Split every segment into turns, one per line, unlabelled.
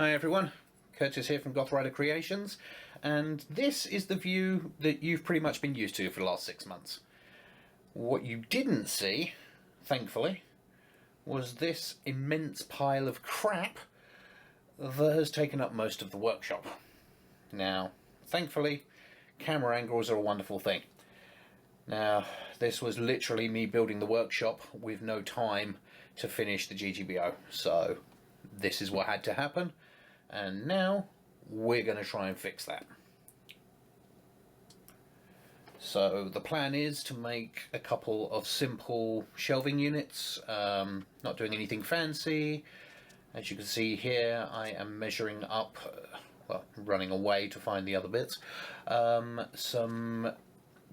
Hi everyone, Curtis here from Goth Rider Creations, and this is the view that you've pretty much been used to for the last 6 months. What you didn't see, thankfully, was this immense pile of crap that has taken up most of the workshop. Now, thankfully, camera angles are a wonderful thing. Now, this was literally me building the workshop with no time to finish the GGBO, so this is what had to happen, and now we're going to try and fix that. So the plan is to make a couple of simple shelving units, not doing anything fancy. As you can see here, I am measuring up, running away to find the other bits, some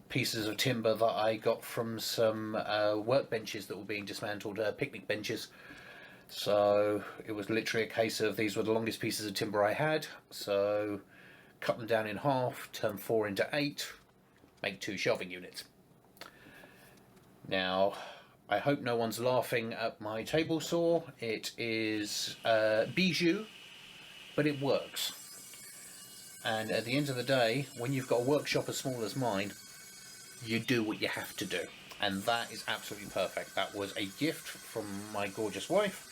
pieces of timber that I got from some workbenches that were being dismantled, picnic benches. So it was literally a case of these were the longest pieces of timber I had, so cut them down in half, turn 4 into 8, make 2 shelving units. Now, I hope no one's laughing at my table saw. It is bijou, but it works. And at the end of the day, when you've got a workshop as small as mine, you do what you have to do. And that is absolutely perfect. That was a gift from my gorgeous wife,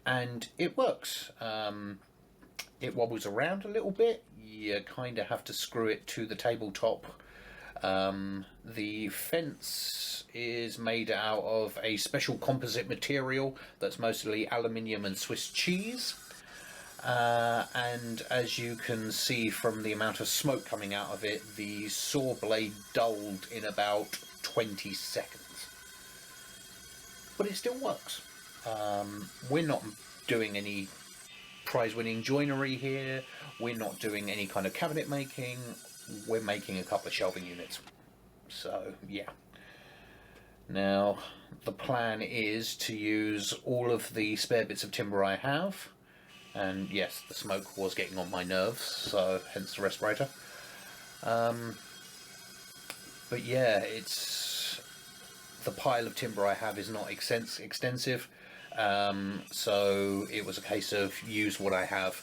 and it works. It wobbles around a little bit. You kind of have to screw it to the tabletop. The fence is made out of a special composite material that's mostly aluminium and Swiss cheese. And as you can see from the amount of smoke coming out of it, the saw blade dulled in about 20 seconds. But it still works. We're not doing any prize-winning joinery here. We're not doing any kind of cabinet making. We're making a couple of shelving units. So, yeah. Now, the plan is to use all of the spare bits of timber I have. And yes, the smoke was getting on my nerves, so hence the respirator. But yeah, the pile of timber I have is not extensive, so it was a case of use what I have.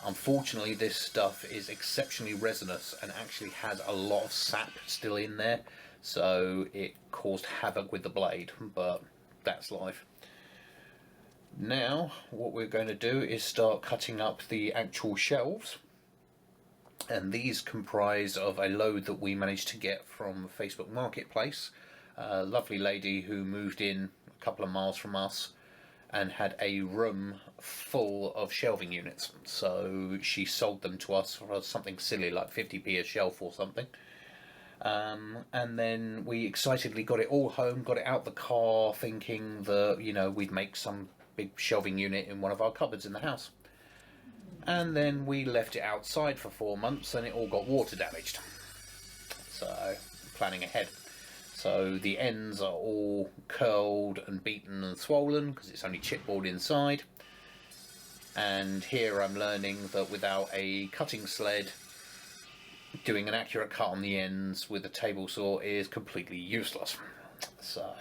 Unfortunately, this stuff is exceptionally resinous and actually has a lot of sap still in there, so it caused havoc with the blade, but that's life. Now, what we're going to do is start cutting up the actual shelves. And these comprise of a load that we managed to get from Facebook Marketplace. A lovely lady who moved in a couple of miles from us and had a room full of shelving units. So she sold them to us for something silly like 50p a shelf or something. And then we excitedly got it all home, got it out the car, thinking that, we'd make some big shelving unit in one of our cupboards in the house. And then we left it outside for 4 months and it all got water damaged. So, planning ahead. So the ends are all curled and beaten and swollen because it's only chipboard inside. And here I'm learning that without a cutting sled, doing an accurate cut on the ends with a table saw is completely useless. So,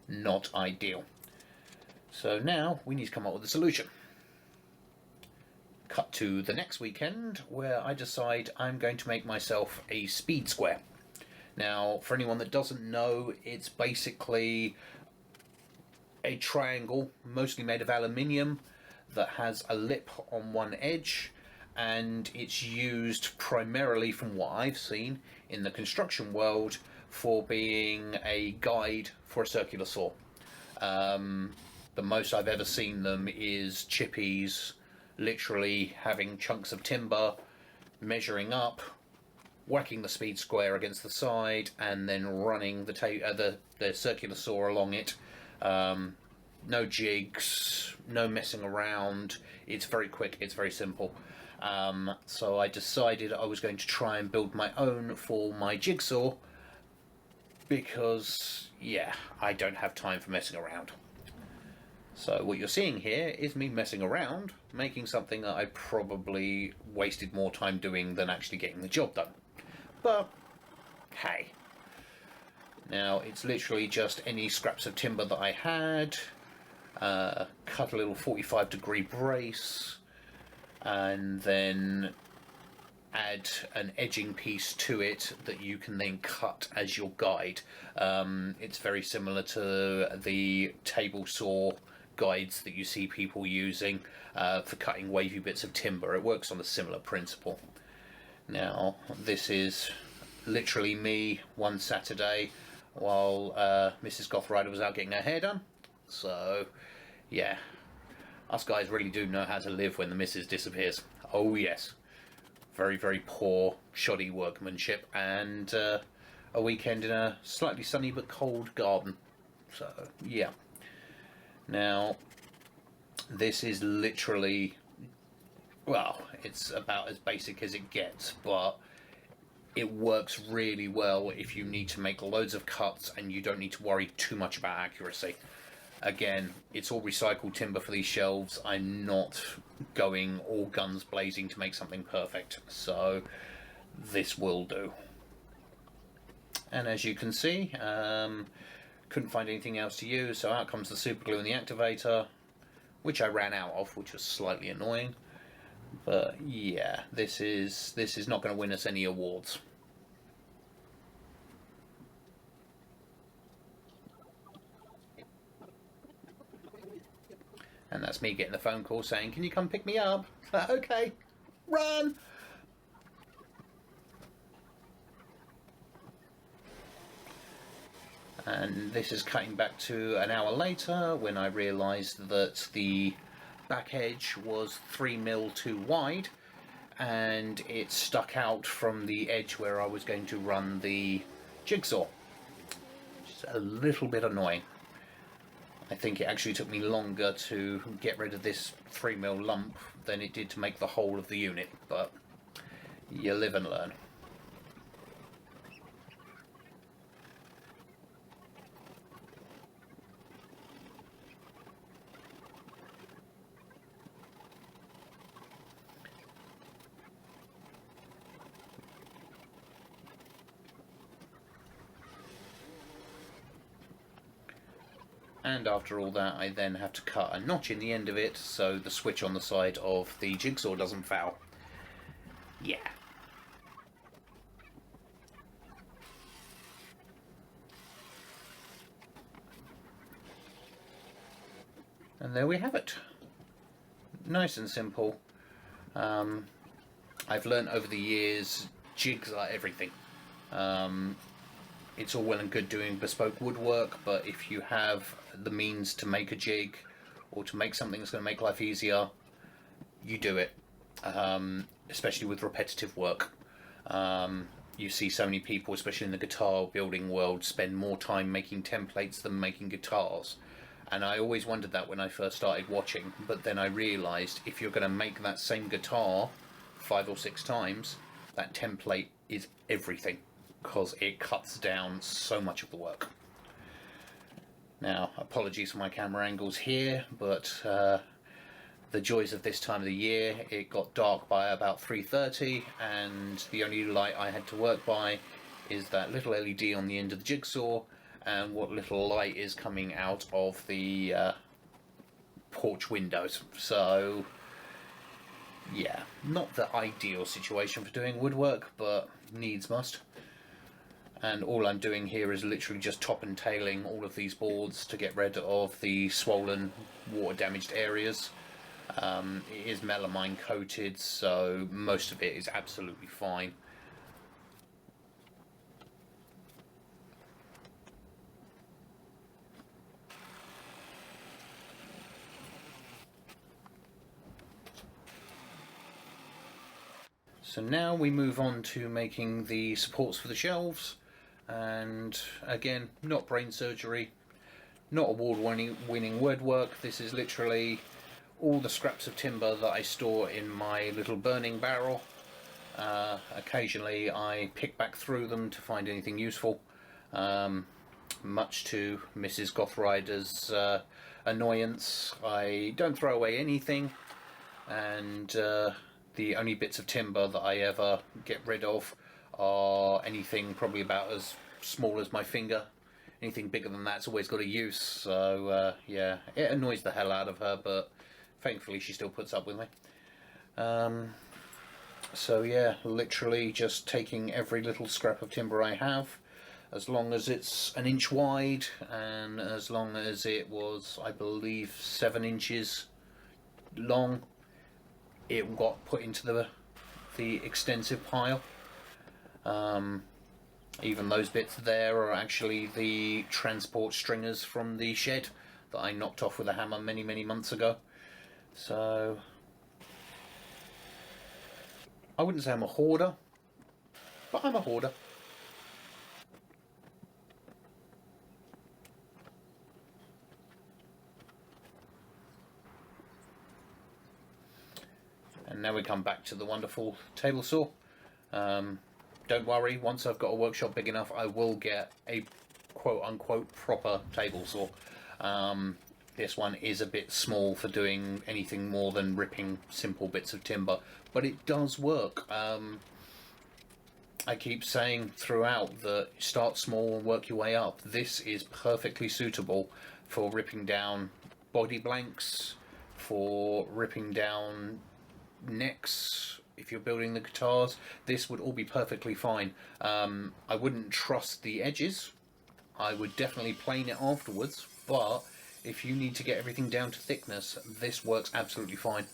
not ideal. So now we need to come up with a solution. Cut to the next weekend where I decide I'm going to make myself a speed square. Now, for anyone that doesn't know, it's basically a triangle mostly made of aluminium that has a lip on one edge, and it's used primarily, from what I've seen in the construction world, for being a guide for a circular saw. The most I've ever seen them is chippies literally having chunks of timber, measuring up, whacking the speed square against the side, and then running the circular saw along it. No jigs, no messing around. It's very quick, it's very simple. So I decided I was going to try and build my own for my jigsaw because, yeah, I don't have time for messing around. So what you're seeing here is me messing around, making something that I probably wasted more time doing than actually getting the job done. But, hey. Now, it's literally just any scraps of timber that I had, cut a little 45-degree brace, and then add an edging piece to it that you can then cut as your guide. It's very similar to the table saw guides that you see people using for cutting wavy bits of timber. It works on a similar principle. Now, this is literally me one Saturday while Mrs. Gothrider was out getting her hair done. So, yeah, us guys really do know how to live when the missus disappears. Oh yes. Very, very poor, shoddy workmanship, and a weekend in a slightly sunny but cold garden. So, yeah. Now, this is literally, well, it's about as basic as it gets, but it works really well if you need to make loads of cuts and you don't need to worry too much about accuracy. Again, it's all recycled timber for these shelves. I'm not going all guns blazing to make something perfect, so this will do. And as you can see, couldn't find anything else to use, so out comes the super glue and the activator, which I ran out of, which was slightly annoying. But yeah, this is not going to win us any awards. And that's me getting the phone call saying, "Can you come pick me up?" Okay, run! And this is cutting back to an hour later when I realised that the back edge was 3mm too wide and it stuck out from the edge where I was going to run the jigsaw, which is a little bit annoying. I think it actually took me longer to get rid of this 3mm lump than it did to make the whole of the unit, but you live and learn. And after all that, I then have to cut a notch in the end of it so the switch on the side of the jigsaw doesn't foul. Yeah. And there we have it. Nice and simple. I've learned over the years, jigs are everything. It's all well and good doing bespoke woodwork, but if you have the means to make a jig or to make something that's going to make life easier, you do it, especially with repetitive work. You see so many people, especially in the guitar building world, spend more time making templates than making guitars. And I always wondered that when I first started watching, but then I realised if you're going to make that same guitar 5 or 6 times, that template is everything, because it cuts down so much of the work. Now, apologies for my camera angles here, but the joys of this time of the year, it got dark by about 3:30, and the only light I had to work by is that little LED on the end of the jigsaw and what little light is coming out of the porch windows. So yeah, not the ideal situation for doing woodwork, but needs must. And all I'm doing here is literally just top and tailing all of these boards to get rid of the swollen, water damaged areas. It is melamine coated, so most of it is absolutely fine. So now we move on to making the supports for the shelves. And again, not brain surgery, not award-winning woodwork. This is literally all the scraps of timber that I store in my little burning barrel. Occasionally I pick back through them to find anything useful, much to Mrs. Gothrider's annoyance. I don't throw away anything, and the only bits of timber that I ever get rid of are anything probably about as small as my finger. Anything bigger than that's always got a use, so yeah, it annoys the hell out of her, but thankfully she still puts up with me. So yeah, literally just taking every little scrap of timber I have, as long as it's an inch wide and as long as it was, I believe, 7 inches long, it got put into the extensive pile. Even those bits there are actually the transport stringers from the shed that I knocked off with a hammer many months ago. So I wouldn't say I'm a hoarder, but I'm a hoarder. And now we come back to the wonderful table saw. Don't worry, once I've got a workshop big enough, I will get a quote-unquote proper table saw. This one is a bit small for doing anything more than ripping simple bits of timber, but it does work. I keep saying throughout that start small and work your way up. This is perfectly suitable for ripping down body blanks, for ripping down necks. If you're building the guitars, this would all be perfectly fine. I wouldn't trust the edges. I would definitely plane it afterwards, but if you need to get everything down to thickness, this works absolutely fine.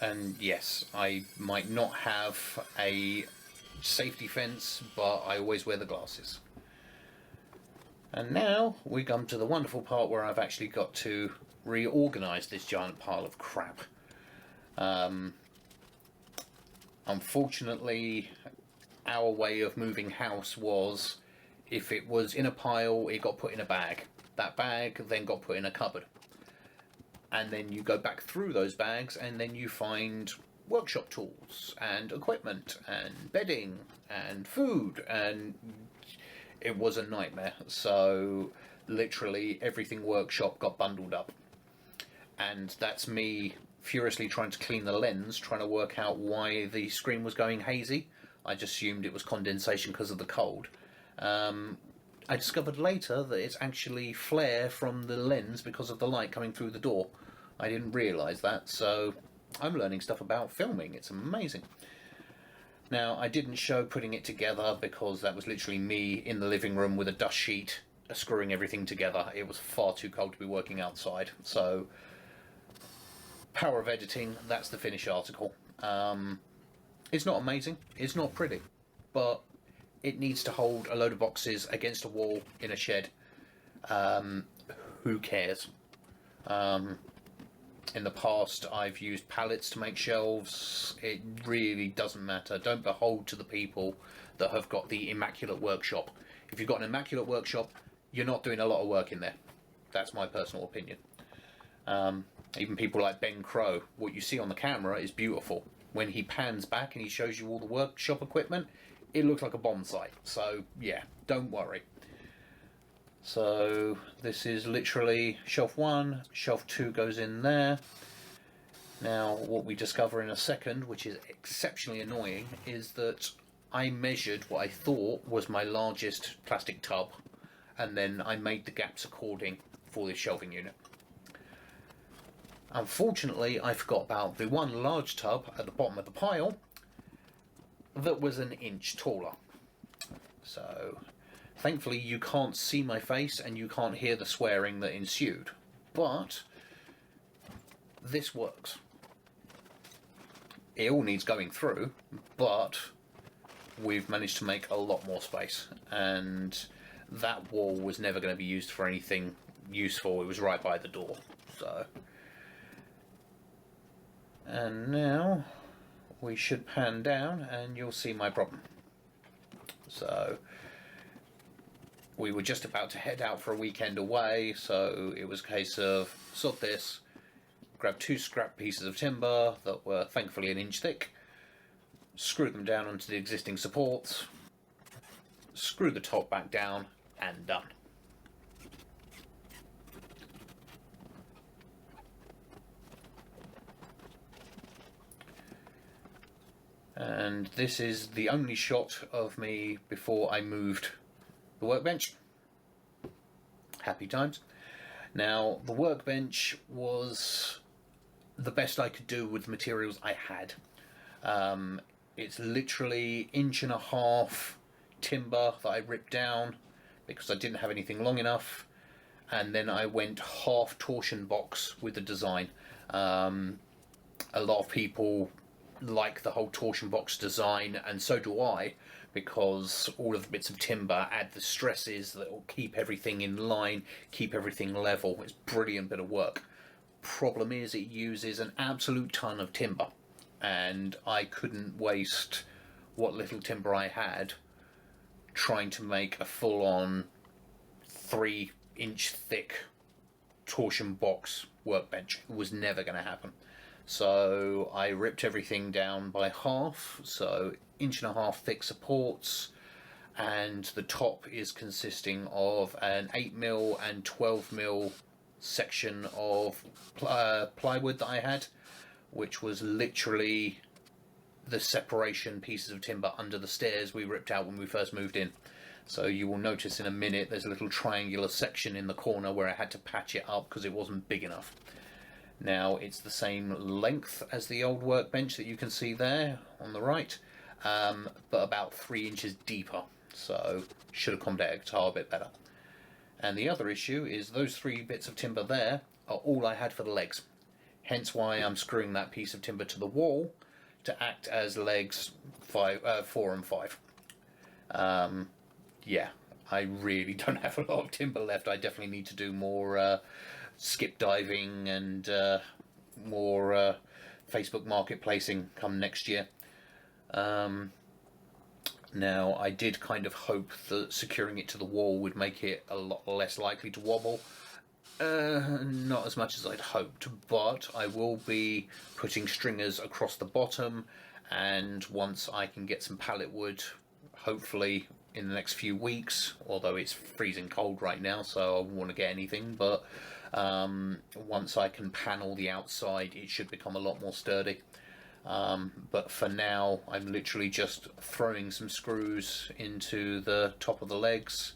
And yes, I might not have a safety fence, but I always wear the glasses. And now we come to the wonderful part where I've actually got to reorganise this giant pile of crap. Unfortunately, our way of moving house was, if it was in a pile, it got put in a bag. That bag then got put in a cupboard. And then you go back through those bags and then you find workshop tools and equipment and bedding and food, and it was a nightmare. So literally everything workshop got bundled up, and that's me furiously trying to clean the lens, trying to work out why the screen was going hazy. I just assumed it was condensation because of the cold. I discovered later that it's actually flare from the lens because of the light coming through the door. I didn't realise that, so I'm learning stuff about filming. It's amazing. Now, I didn't show putting it together because that was literally me in the living room with a dust sheet screwing everything together. It was far too cold to be working outside. So, power of editing, that's the finished article. It's not amazing, it's not pretty, but it needs to hold a load of boxes against a wall in a shed. Who cares? In the past, I've used pallets to make shelves. It really doesn't matter. Don't behold to the people that have got the immaculate workshop. If you've got an immaculate workshop, you're not doing a lot of work in there. That's my personal opinion. Even people like Ben Crow, what you see on the camera is beautiful. When he pans back and he shows you all the workshop equipment, it looks like a bomb site. So yeah, don't worry. So this is literally shelf 1, shelf 2 goes in there. Now what we discover in a second, which is exceptionally annoying, is that I measured what I thought was my largest plastic tub, and then I made the gaps according for this shelving unit. Unfortunately, I forgot about the one large tub at the bottom of the pile that was an inch taller. So thankfully you can't see my face and you can't hear the swearing that ensued, but this works. It all needs going through, but we've managed to make a lot more space, and that wall was never going to be used for anything useful. It was right by the door. So, and now we should pan down and you'll see my problem. So we were just about to head out for a weekend away, so it was a case of sod this, grab 2 scrap pieces of timber that were thankfully an inch thick, screw them down onto the existing supports, screw the top back down, and done. And this is the only shot of me before I moved the workbench. Happy times. Now, the workbench was the best I could do with the materials I had. It's literally 1.5 inch timber that I ripped down because I didn't have anything long enough, and then I went half torsion box with the design. A lot of people like the whole torsion box design, and so do I, because all of the bits of timber add the stresses that will keep everything in line, keep everything level. It's a brilliant bit of work. Problem is, it uses an absolute ton of timber, and I couldn't waste what little timber I had trying to make a full-on 3-inch thick torsion box workbench. It was never going to happen. So I ripped everything down by half, so 1.5 inch thick supports, and the top is consisting of an 8mm and 12mm section of plywood that I had, which was literally the separation pieces of timber under the stairs we ripped out when we first moved in. So you will notice in a minute there's a little triangular section in the corner where I had to patch it up because it wasn't big enough. Now, it's the same length as the old workbench that you can see there on the right, but about 3 inches deeper, so should accommodate a guitar a bit better. And the other issue is those 3 bits of timber there are all I had for the legs, hence why I'm screwing that piece of timber to the wall to act as legs 4 and 5. Yeah, I really don't have a lot of timber left. I definitely need to do more skip diving and more Facebook marketplacing come next year. Now, I did kind of hope that securing it to the wall would make it a lot less likely to wobble. Not as much as I'd hoped, but I will be putting stringers across the bottom, and once I can get some pallet wood, hopefully in the next few weeks, although it's freezing cold right now, so I won't want to get anything, but once I can panel the outside, it should become a lot more sturdy. But for now, I'm literally just throwing some screws into the top of the legs,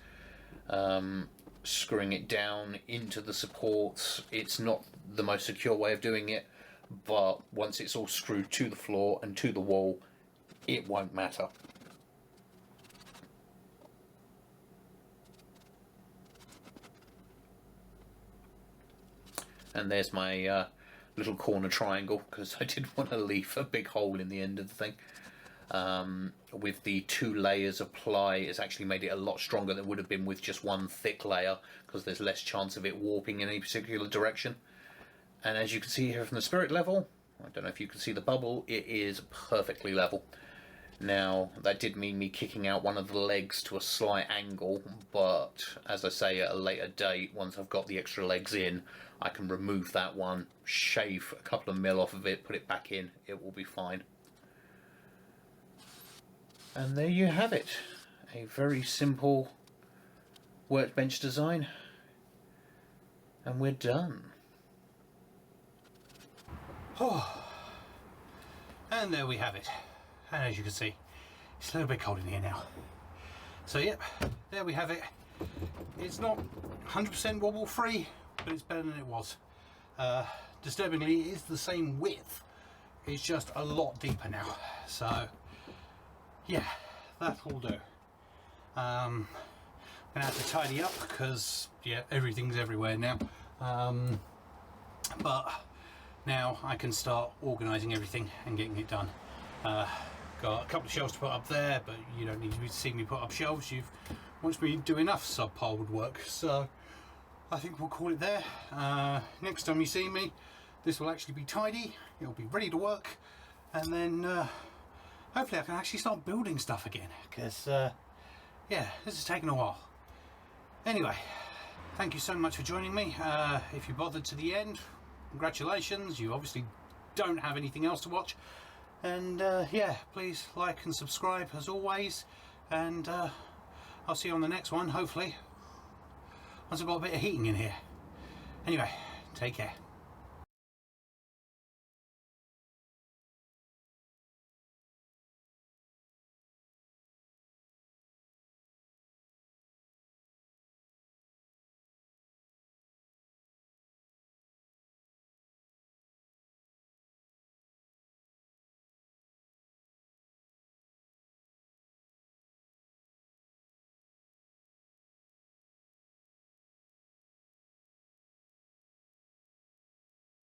screwing it down into the supports. It's not the most secure way of doing it, but once it's all screwed to the floor and to the wall, it won't matter. And there's my little corner triangle, because I didn't want to leave a big hole in the end of the thing. With the 2 layers of ply, it's actually made it a lot stronger than it would have been with just 1 thick layer, because there's less chance of it warping in any particular direction. And as you can see here from the spirit level, I don't know if you can see the bubble, it is perfectly level. Now, that did mean me kicking out one of the legs to a slight angle, but as I say, at a later date, once I've got the extra legs in, I can remove that one, shave a couple of mil off of it, put it back in, it will be fine. And there you have it, a very simple workbench design, and we're done.
Oh, and there we have it. And as you can see, it's a little bit cold in here now. So yep, there we have it. It's not 100% wobble free, but it's better than it was. Disturbingly, it is the same width. It's just a lot deeper now. So yeah, that will do. I'm gonna have to tidy up because yeah, everything's everywhere now. But now I can start organising everything and getting it done. Got a couple of shelves to put up there, but you don't need to see me put up shelves. You've watched me do enough subpile woodwork, so I think we'll call it there. Next time you see me, this will actually be tidy, it'll be ready to work, and then hopefully I can actually start building stuff again, because yeah, this has taken a while. Anyway, thank you so much for joining me. If you bothered to the end, congratulations, you obviously don't have anything else to watch. And yeah, please like and subscribe as always, and I'll see you on the next one, hopefully, once I've got a bit of heating in here. Anyway, take care.